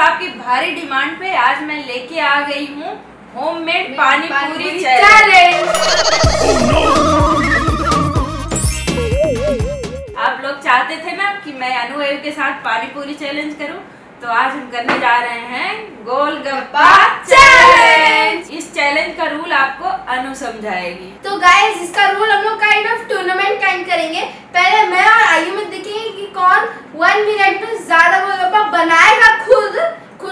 साहब की भारी डिमांड पे आज मैं लेके आ गई हूँ होममेड पानी पूरी चैलेंज। आप लोग चाहते थे ना कि मैं अनु के साथ पानी पूरी चैलेंज करूं, तो आज हम करने जा रहे हैं गोलगप्पा चैलेंज। इस चैलेंज का रूल आपको अनु समझाएगी। तो गाइस इसका रूल हम लोग काइंड ऑफ टूर्नामेंट काइंड करेंगे। पहले मैं और आयु में देखेंगे कि कौन 1 मिनट में ज्यादा गोलगप्पा बनाएगा। खुद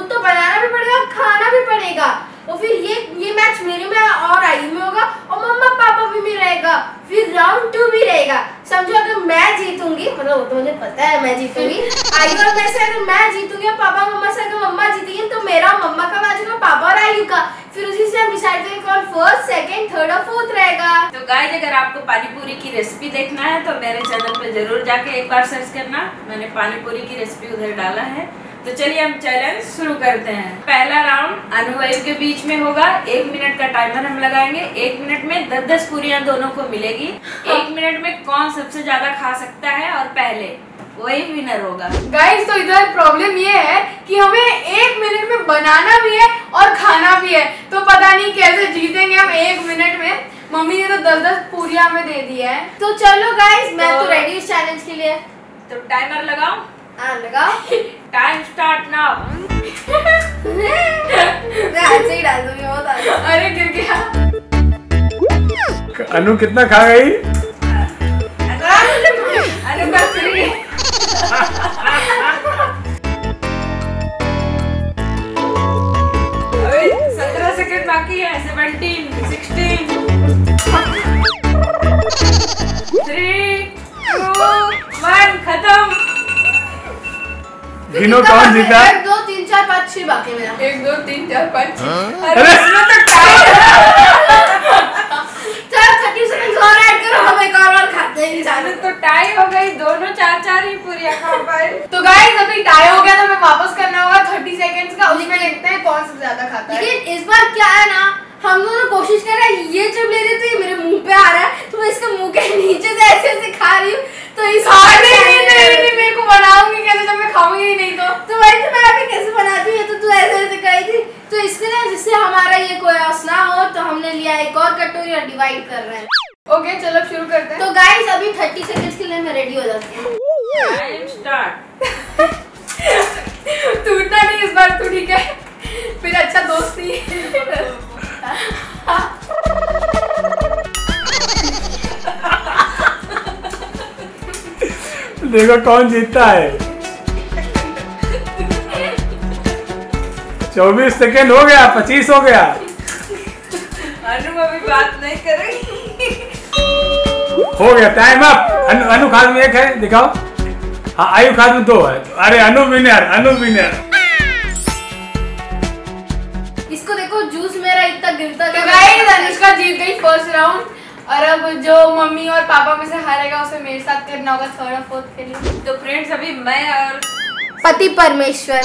तो बनाना भी पड़ेगा, खाना भी पड़ेगा। और फिर ये मैच मेरे में और आयु में होगा और मम्मा पापा भी रहेगा। फिर राउंड 2 भी रहेगा। समझो अगर मैं जीतूंगी, मतलब वो तो मुझे पता है मैं जीतूंगी, आयु और मैं से अगर मैं जीतूंगी और पापा मम्मा से अगर मम्मा जीतेंगे तो मेरा मम्मा का मैच होगा पापा और आयु का। फिर उसी से हम डिसाइड करेंगे कौन फर्स्ट, सेकंड, थर्ड और फोर्थ रहेगा। तो गाइस अगर आपको पानी पूरी की रेसिपी देखना है तो मेरे चैनल पे जरूर जाके एक बार सर्च करना। मैंने पानी पूरी की रेसिपी उधर डाला है। तो चलिए हम चैलेंज शुरू करते हैं। पहला राउंड अनु आयु के बीच में होगा। 1 मिनट का टाइमर हम लगाएंगे। 1 मिनट में 10-10 पूरियां दोनों को मिलेगी। 1 मिनट में कौन सबसे ज्यादा खा सकता है और पहले वही विनर होगा। गाइस तो इधर प्रॉब्लम ये है कि हमें 1 मिनट में बनाना भी है और खाना भी है, तो पता नहीं कैसे जीतेंगे हम 1 मिनट में। मम्मी ने तो 10-10 पूरियां हमें दे दी है। तो चलो गाइस मैं तो रेडी इस चैलेंज के लिए। तो टाइमर लगाओ। हाँ लगाओ। Time start now. मैं ऐसे ही डाल दूंगी बहुत आगे। अरे गिर गया। अनु कितना खा गई? अनु का 3। 17 सेकंड बाकी है। 17, 16, 3, 2, 1 खत्म। गिनो कौन जीता? 1 2 3 4 5 6 बाकी मेरा। 1 2 3 4 5 6। अरे चल 30 सेकंड और ऐड करो, हम एक और खाते हैं इंसान। तो टाई हो गई। दोनों 4-4 ही पूरी खा पाए। तो गाइस अभी टाई हो गया तो हमें वापस करना होगा 30 सेकंड्स का। उसमें देखते हैं कौन सबसे ज्यादा खाता है। लेकिन इस बार क्या है ना, हम दोनों कोशिश कर रहे हैं। ये जब ले रही तो ये मेरे मुंह पे आ रहा है, तो मैं इसके मुंह के नीचे से ऐसे खा रही हूँ। तो इस नहीं मेरे को बनाऊंगी कैसे जब मैं खाऊंगी ही नहीं। तो वही तो मैं अभी कैसे बनाती हूँ, तो तू ऐसे कही थी। तो इसके लिए जिससे हमारा ये कोई लॉस ना हो, तो हमने लिया एक और कटोरी और डिवाइड कर रहे हैं। ओके चलो शुरू करते हैं। तो गाइस अभी 30 सेकंड्स के लिए मैं रेडी हो जाती हूँ। Time start. टूटना नहीं इस बार, तू ठीक है? फिर अच्छा दोस्ती। देखो कौन जीतता है। 24 सेकंड हो गया, 25 हो गया। अनु अभी बात नहीं करेगी। हो गया टाइम अप। अनु खाद में 1 है, दिखाओ। हाँ आयु खाद में 2 है। अरे अनु विनर, अनु विनर। इसको देखो जूस मेरा इतना गिरता। तो गाइस अनुष्का जीत गई फर्स्ट राउंड। और अब जो मम्मी और पापा में से हारेगा उसे मेरे साथ करना होगा 3rd और 4th के लिए। तो फ्रेंड्स अभी मैं और पति परमेश्वर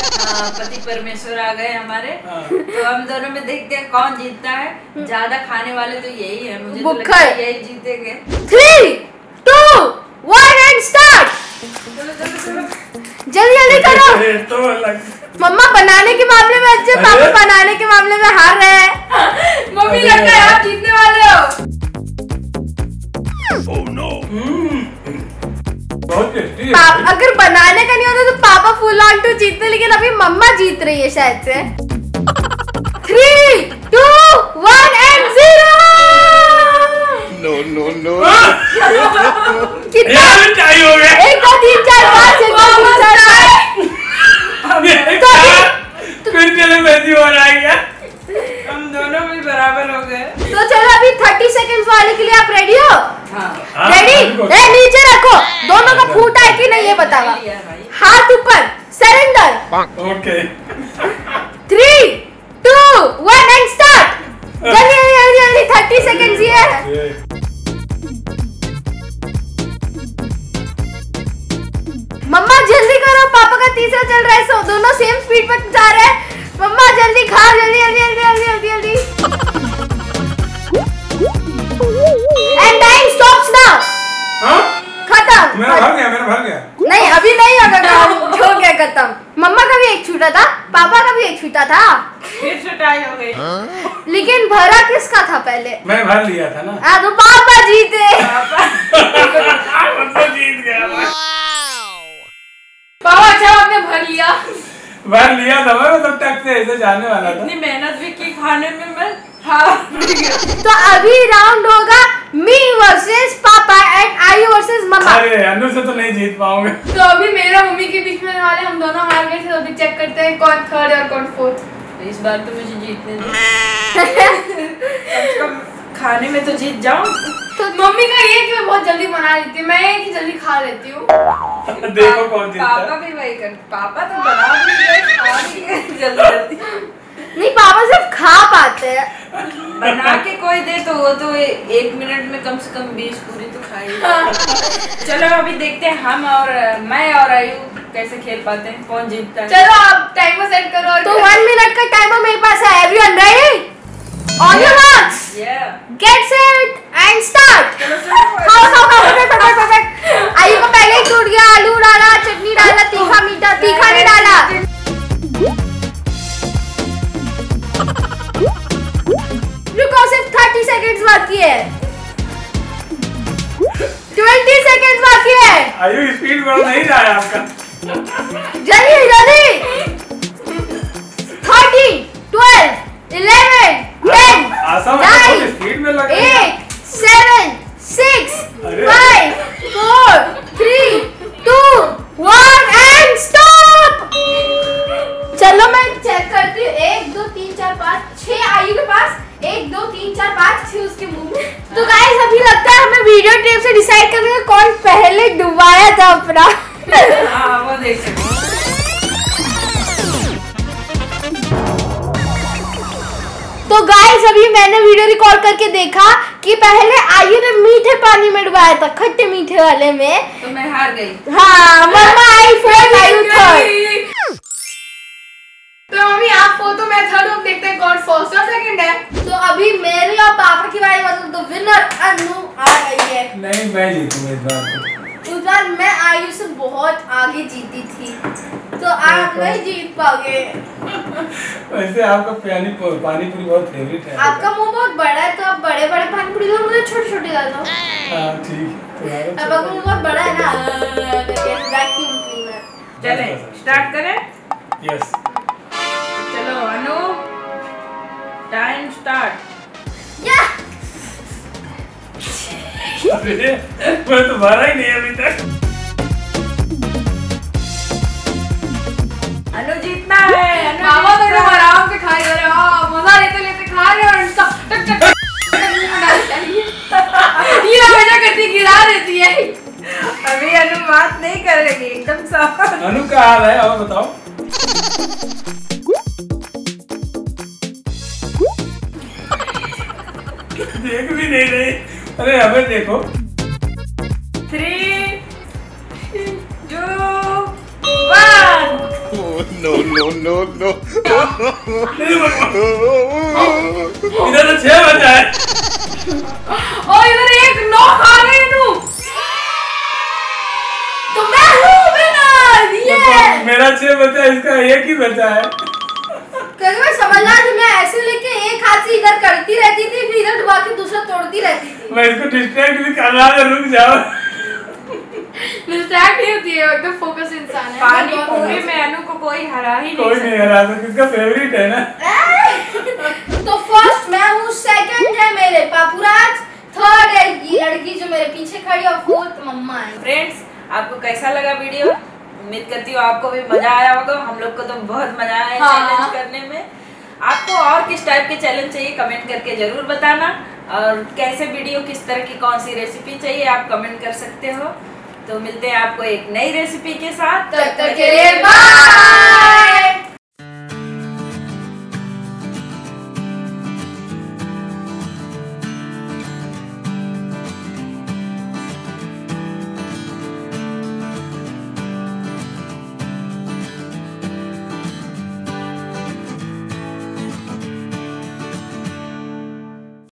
आ गए हमारे। तो हम दोनों में देखते हैं कौन जीतता है। ज्यादा खाने वाले तो यही है, मुझे तो लगता है यही जीतेंगे। 3 2 1 एंड स्टार्ट। जल्दी जल्दी करो। तो मम्मा बनाने के मामले में अच्छे, पापा बनाने के मामले में हार रहे हैं। मम्मी लगता है आप जीतने वाले हो। Oh no! बहुत टेस्टी है। अगर बनाने का नहीं होता तो पापा फुल ऑन टू जीतते, लेकिन अभी मम्मा जीत रही है शायद से। 3 2 1 एंड 0। No. कितना टाई हो गया। 1 2 3 4 5 6 हो रहा है क्या? हम दोनों भी बराबर हो गए। तो चलो अभी 30 सेकंड्स वाले के लिए आप रेडी हो? हाँ। रेडी? नीचे रखो। दोनों का फूटा है कि नहीं ये बताओ। हाथ ऊपर, सरेंडर। ओके। 3 2 1 and start. जल्दी 30 सेकंड्स ये है। मम्मा जल्दी करो, पापा का तीसरा चल रहा है। सो दोनों सेम स्पीड पर जा रहे हैं। मम्मा जल्दी खाओ, जल्दी। And time stops now. खत्म। मेरा भर गया। नहीं अभी नहीं होगा, हो गया खत्म। मम्मा का भी एक छूटा था। पापा का भी एक फीता था, फिर सुटाई हो गई। लेकिन भरा किसका था पहले? मैं भर लिया था ना। तो पापा जीते। मतलब जीत गया मैं। पापा अच्छा आपने भर लिया था मैं, मतलब टक से ऐसे जाने वाला था। इतनी मेहनत भी की खाने में मैं हार गया। तो अभी राउंड होगा मी वर्सेस पापा एंड आयु वर्सेस मम्मा। अरे अनु से तो नहीं जीत पाऊंगे। तो अभी मेरा मम्मी के बीच में वाले हम दोनों हार गए थे। तो अभी चेक करते हैं कौन थर्ड और कौन फोर्थ। इस बार तो मुझे जीतने दो। कम से कम खाने में तो जीत जाऊं। तो मम्मी का ये कि मैं बहुत जल्दी बना लेती हूँ, मैं ये कि जल्दी खा लेती हूँ। देखो कौन जीतता पापा है। भी वही कर, पापा तो बना भी गए, खा भी गए जल्दी। नहीं, पापा सिर्फ खा पाते हैं। बना के कोई दे तो वो तो 1 मिनट में कम से कम 20 पूरी तो खाएगी। चलो अभी देखते हैं हम और मैं और आयु कैसे खेल पाते हैं, कौन जीतता है। चलो आप टाइमर सेट करो और तो 1 मिनट का टाइमर मेरे पास है। Everyone ready? On your marks, get set and start. Perfect. आयु को पहले ही टूट गया। आलू डाला, चटनी डाला, तीखा मीठा, तीखा नहीं डाला। रुको, सिर्फ 30 सेकंड्स बाकी है। 20 सेकंड्स बाकी है। आयु स्पीड बढ़ नहीं रहा है आपका। जल्दी जल्दी। 13, 12, 11, 10, आसान 9, स्पीड में लगा 8, 7, 6, अरे। 5, 4, 3, 2, 1 एंड स्टॉप। चलो मैं चेक करती हूँ। 1 2 3 4 5 6 आयु के पास। 1 2 3 4 5 6 उसके मुंह में। तो गाइस अभी लगता है हमें वीडियो टेप से डिसाइड करना है कौन पहले डुबाया था अपना। हाँ वो देख सकते हैं। तो गाइस अभी मैंने वीडियो रिकॉर्ड करके देखा कि पहले आयु ने मीठे पानी में डुबाया था, खट्टे मीठे वाले में। तो मैं हार गई। हाँ, मम्मा आई 4, आयु 3rd। तो मम्मी आप फोटो मैं थर्ड। अब देखते हैं कौन फर्स्ट और सेकंड है। तो अभी मेरी और पापा की बारी, मतलब तो विनर अनु आ गई है। नहीं, मैं जीतूंगा इस बार। उस बार मैं आयु से बहुत आगे जीती थी, तो आप नहीं जीत पाओगे। वैसे आपका पानी पूरी बहुत फेवरेट है। आपका मुंह बहुत बड़ा है, तो आप बड़े बड़े पानी पूरी दो, मुझे छोटे छोटे ला दो। हाँ ठीक है। अब आपका मुंह बहुत बड़ा है ना, वैक्यूम क्लीनर। चले स्टार्ट करें। यस। चलो अनु, टाइम स्टार्ट। या अरे मैं तो भरा ही नहीं अभी तक। अनु जीतना है। अनु मामा तो जीतना एकदम है। आराम से खा रहे हो, मजा लेते लेते खा रहे हो और इसका टक टक ये हमेशा करती गिरा देती है। अभी अनु बात नहीं करेगी, एकदम साफ। अनु का हाल है और बताओ। देख भी नहीं रही। अरे हमें देखो। 3, 2, 1। no. इधर तो 6 बजा है। और इधर 1 9 खा रहे हैं तू। तो मैं हूँ विनर। ये मेरा 6 बचा, इसका 1 ही बचा है। क्योंकि मैं समझना कि मैं ऐसे लेके एक हाथ से इधर करती रहती थी, फिर इधर डुबा के दूसरा तोड़ती रहती थी। मैं इसको डिस्ट्रैक्ट भी कर रहा था। रुक जाओ। डिस्ट्रैक्ट नहीं होती है, एकदम फोकस इंसान है। पानी पूरी में अनु को कोई हरा ही कोई नहीं नहीं हरा सकता, इसका फेवरेट है ना। तो फर्स्ट मैं हूँ, सेकंड है मेरे पापुराज, थर्ड है ये लड़की जो मेरे पीछे खड़ी, और फोर्थ मम्मा है। फ्रेंड्स, आपको कैसा लगा वीडियो? उम्मीद करती हूँ आपको भी मजा आया होगा। हम लोग को तो बहुत मजा आया चैलेंज करने में। आपको और किस टाइप के चैलेंज चाहिए कमेंट करके जरूर बताना, और कैसे वीडियो, किस तरह की कौन सी रेसिपी चाहिए आप कमेंट कर सकते हो। तो मिलते हैं आपको एक नई रेसिपी के साथ। तब तक के लिए बाय।